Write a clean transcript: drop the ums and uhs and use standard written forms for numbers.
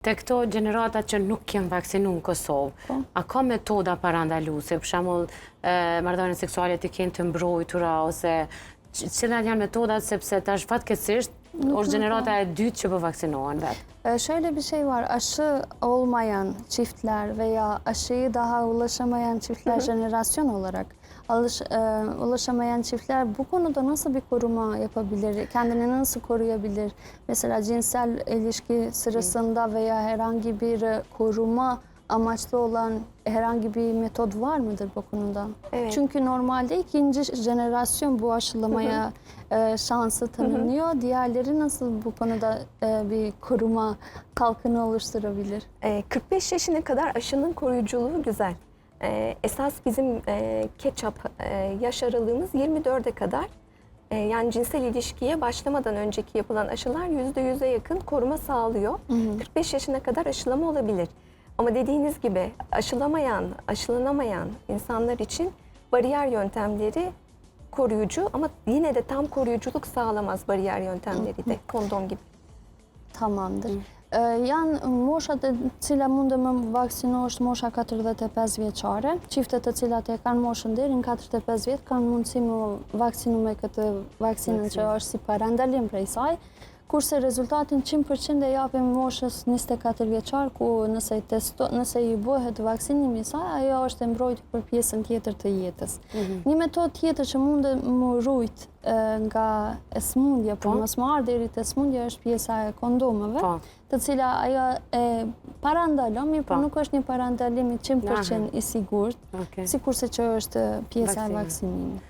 Te këto gjenerata që nuk janë vaksinu në Kosovë, a ka metoda parandaluese, për shembull, marrëdhëniet seksuale të kenë të mbrojtura ose cilat janë metodat sepse tash fatkeqësisht është gjenerata e dytë që po vaksinohen vetë. Şöyle bir şey var, aşı olmayan çiftler veya aşıyı daha ulaşamayan çiftler jenerasyon olarak ulaşamayan çiftler bu konuda nasıl bir koruma yapabilir? Kendini nasıl koruyabilir? Mesela cinsel ilişki sırasında veya herhangi bir koruma amaçlı olan herhangi bir metot var mıdır bu konuda? Evet. Çünkü normalde ikinci jenerasyon bu aşılamaya şansı tanınıyor. Diğerleri nasıl bu konuda bir koruma kalkanı oluşturabilir? 45 yaşına kadar aşının koruyuculuğu güzel. Esas bizim ketçap yaş aralığımız 24'e kadar. Yani cinsel ilişkiye başlamadan önceki yapılan aşılar %100'e yakın koruma sağlıyor. 45 yaşına kadar aşılama olabilir. Ama dediğiniz gibi aşılanamayan insanlar için bariyer yöntemleri koruyucu ama yine de tam koruyuculuk sağlamaz bariyer yöntemleri de kondom gibi. Tamamdır. Janë moshat e cila mundë më vaksino është mosha 45 vjeçare. Çiftet të cilat e kanë moshën deri në 45 vjet kanë mundësi më vaksinu me këtë vaksinën që është si parandalim prej saj. Kurse rezultatin 100% e japim moshës 24 vjeçar ku nëse i bëhet vaksinimi i saj, ajo është e mbrojtur për pjesën tjetër të jetës. Një metodë tjetër që mund më rujt nga smundja, por mos më ardh deri te smundja është pjesa e kondomeve, të cila ajo e parandalon, por nuk është një parandalim i 100% i sigurt, sikurse që është pjesa e vaksinimit.